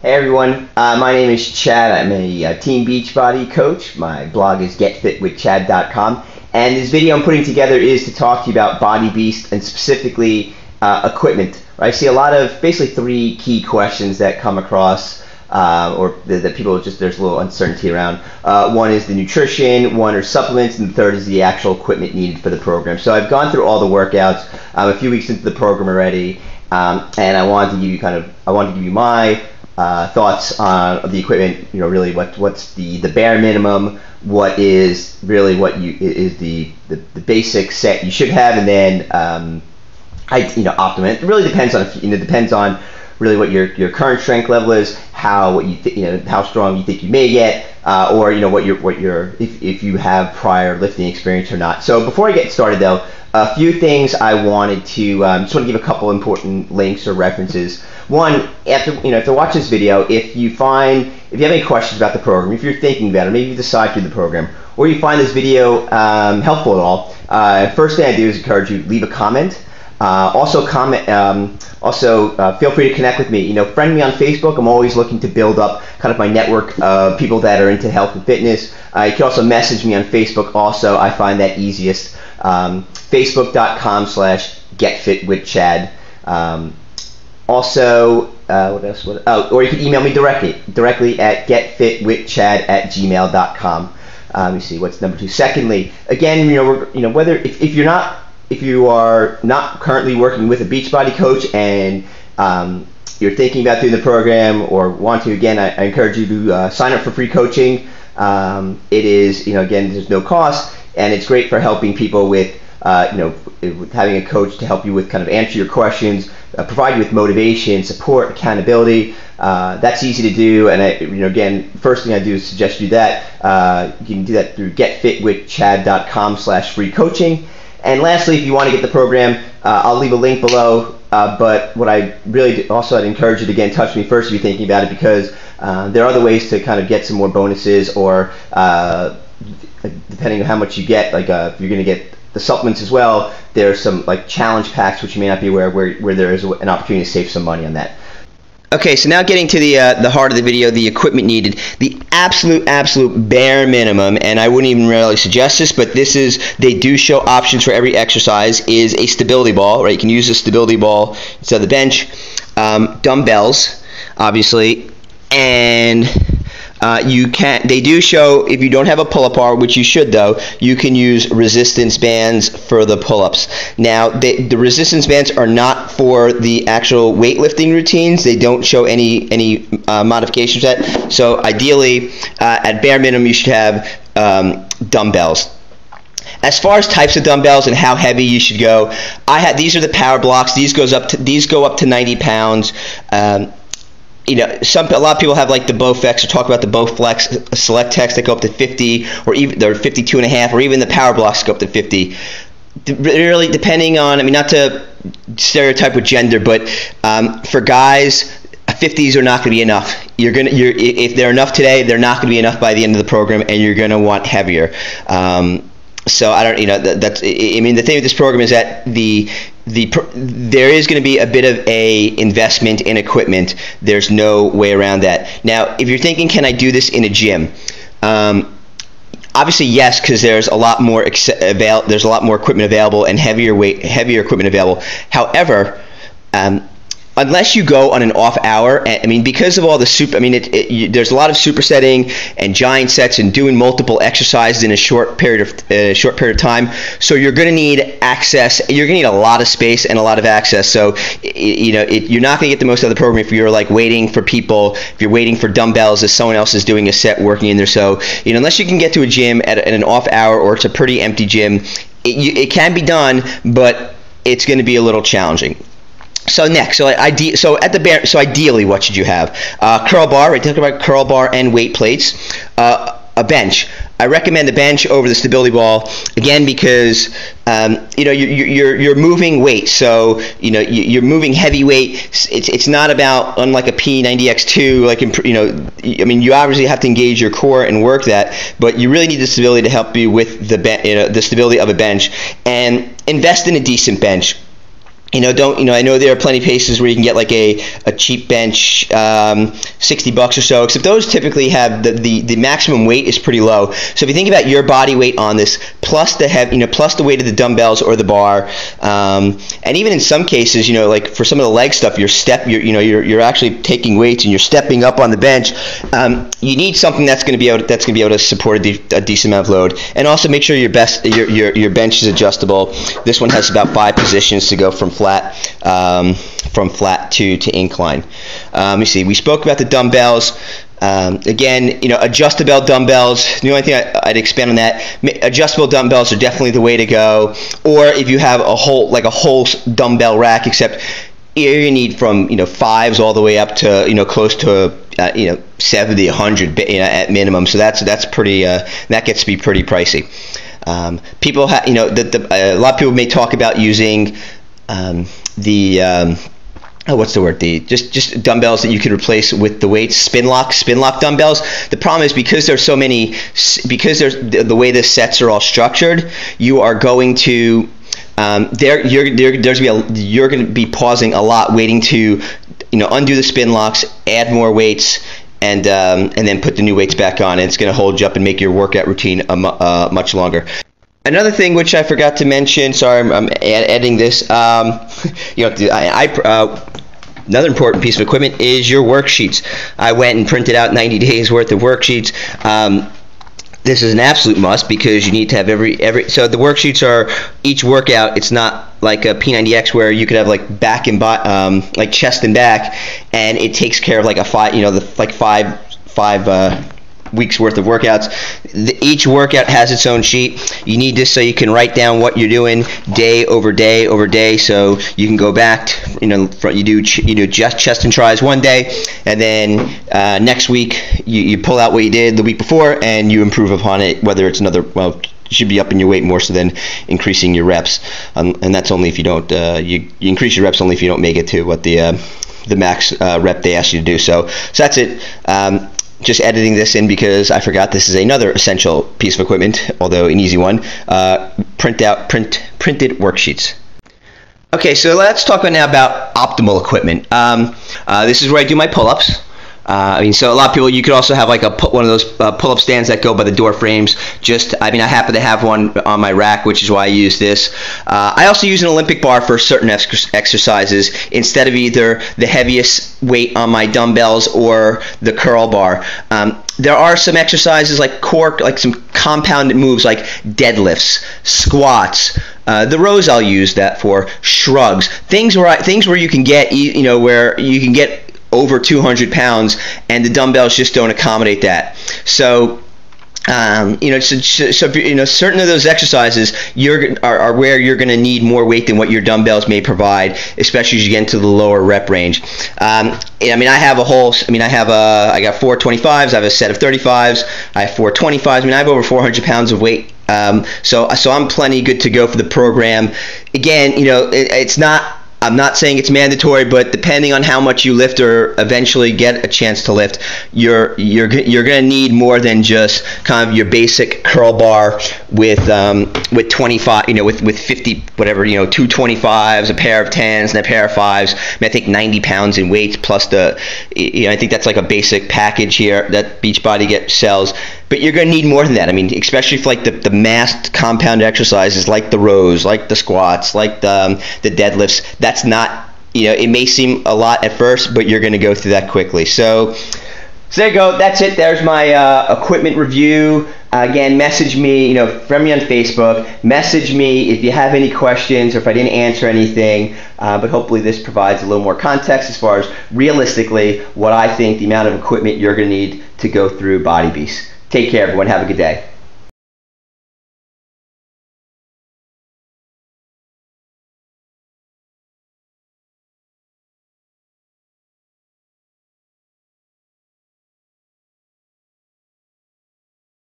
Hey everyone, my name is Chad. I'm a Team Beachbody coach. My blog is getfitwithchad.com, and this video I'm putting together is to talk to you about Body Beast and specifically equipment. I see a lot of basically three key questions that come across or that people just, there's a little uncertainty around. One is the nutrition, one are supplements, and the third is the actual equipment needed for the program. So I've gone through all the workouts. I'm a few weeks into the program already, and I wanted to give you my thoughts on the equipment. You know, really what's the bare minimum, what is really the basic set you should have, and then optimum. It really depends on really what your current strength level is, how strong you think you may get, or if you have prior lifting experience or not. So before I get started though, a few things I wanted to just want to give a couple important links or references. One, after watch this video, if you have any questions about the program, if you're thinking about it, maybe you decide to do the program, or you find this video helpful at all, first thing I do is encourage you, leave a comment. Also feel free to connect with me. Friend me on Facebook. I'm always looking to build up kind of my network of people that are into health and fitness. You can also message me on Facebook. Also, I find that easiest. Facebook.com/getfitwithchad. What else? Or you can email me directly at getfitwithchad@gmail.com. Let me see, what's number two. Secondly, again, if you are not currently working with a Beachbody coach and you're thinking about doing the program or want to, again, I encourage you to sign up for free coaching. It is, again, there's no cost, and it's great for helping people with, with having a coach to help you with kind of answer your questions, provide you with motivation, support, accountability. That's easy to do, and again, first thing I do is suggest you do that. You can do that through getfitwithchad.com/free coaching. And lastly, if you want to get the program, I'll leave a link below. But what I really I'd encourage you to get in touch with me first if you're thinking about it, because there are other ways to kind of get some more bonuses, or depending on how much you get, like if you're going to get the supplements as well, there's some like challenge packs which you may not be aware of, where there is an opportunity to save some money on that. Okay, so now getting to the heart of the video, the equipment needed, the absolute bare minimum, and I wouldn't even really suggest this, but they do show options for every exercise, is a stability ball, right? You can use a stability ball instead of the bench, dumbbells, obviously, and they do show, if you don't have a pull-up bar, which you should though, you can use resistance bands for the pull-ups. Now, the resistance bands are not for the actual weightlifting routines. They don't show any modifications to that. So ideally, at bare minimum, you should have dumbbells. As far as types of dumbbells and how heavy you should go, these are the power blocks. These go up to 90 pounds. A lot of people have like the Bowflex, or talk about the Bowflex Select Techs that go up to 50, or even they're 52.5, or even the power blocks go up to 50. Really, depending on, not to stereotype with gender, but for guys, 50s are not going to be enough. If they're enough today, they're not going to be enough by the end of the program, and you're going to want heavier. So I don't, the thing with this program is that there is going to be a bit of a investment in equipment. There's no way around that. Now, if you're thinking, can I do this in a gym? Obviously, yes, because there's a lot more equipment available and heavier equipment available. However, unless you go on an off hour, because of all the there's a lot of supersetting and giant sets and doing multiple exercises in a short period of time. So you're going to need access. You're going to need a lot of space and a lot of access. So you're not going to get the most out of the program if you're like waiting for people. If you're waiting for dumbbells as someone else is doing a set working in there. So unless you can get to a gym at an off hour, or it's a pretty empty gym, it can be done, but it's going to be a little challenging. So next, ideally, what should you have? Curl bar, right? Talk about curl bar and weight plates. A bench. I recommend the bench over the stability ball, again, because you're moving weight. So you're moving heavy weight. It's not about, unlike a P90X2, you obviously have to engage your core and work that, but you really need the stability to help you with the stability of a bench, and invest in a decent bench. I know there are plenty of places where you can get like a cheap bench, $60 or so, except those typically have the maximum weight is pretty low. So if you think about your body weight on this, plus plus the weight of the dumbbells or the bar, and even in some cases, like for some of the leg stuff, you're actually taking weights and you're stepping up on the bench. You need something that's going to be able to support a decent amount of load, and also make sure your bench is adjustable. This one has about 5 positions to go from flat to incline. Let me see. We spoke about the dumbbells. Again, adjustable dumbbells. The only thing I'd expand on that, adjustable dumbbells are definitely the way to go. Or if you have a whole dumbbell rack, except you need from 5s all the way up to close to 70, 100 at minimum. So that's pretty. That gets to be pretty pricey. People have a lot of people may talk about using what's the word? Just dumbbells that you could replace with the weights, spin lock dumbbells. The problem is because there's so many, because there's the way the sets are all structured, you are going to you're going to be pausing a lot, waiting to undo the spin locks, add more weights, and then put the new weights back on, and it's going to hold you up and make your workout routine much longer. Another thing which I forgot to mention, sorry, I'm adding this. Another important piece of equipment is your worksheets. I went and printed out 90 days worth of worksheets. This is an absolute must because you need to have every. So the worksheets are each workout. It's not like a P90X where you could have like back and like chest and back, and it takes care of like a five weeks worth of workouts. Each workout has its own sheet. You need this so you can write down what you're doing day over day over day, so you can go back you do just chest and tries one day, and then next week you pull out what you did the week before and you improve upon it, whether it's you should be upping your weight more so than increasing your reps, and that's only if you don't you increase your reps only if you don't make it to what the max rep they ask you to do. So that's it. Just editing this in because I forgot this is another essential piece of equipment, although an easy one. Printed worksheets. Okay, so let's talk now about optimal equipment. This is where I do my pull-ups. So a lot of people, you could also have like one of those pull-up stands that go by the door frames. I happen to have one on my rack, which is why I use this. I also use an Olympic bar for certain exercises instead of either the heaviest weight on my dumbbells or the curl bar. There are some exercises like some compounded moves like deadlifts, squats. The rows I'll use that for, shrugs, things where you can get where you can get over 200 pounds, and the dumbbells just don't accommodate that. So, certain of those exercises are where you're going to need more weight than what your dumbbells may provide, especially as you get into the lower rep range. I got 4 25s, I have a set of 35s, I have 4 25s. I have over 400 pounds of weight. So I'm plenty good to go for the program. Again, it's not. I'm not saying it's mandatory, but depending on how much you lift or eventually get a chance to lift, you're going to need more than just kind of your basic curl bar with 25, with 50 whatever, 2 25s, a pair of 10s, and a pair of 5s. I think 90 pounds in weights plus I think that's like a basic package here that Beachbody sells. But you're going to need more than that. Especially for like the massed compound exercises like the rows, like the squats, like the deadlifts. That's not, it may seem a lot at first, but you're going to go through that quickly. So there you go. That's it. There's my equipment review. Again, message me, friend me on Facebook. Message me if you have any questions or if I didn't answer anything. But hopefully this provides a little more context as far as realistically what I think the amount of equipment you're going to need to go through Body Beast. Take care, everyone. Have a good day.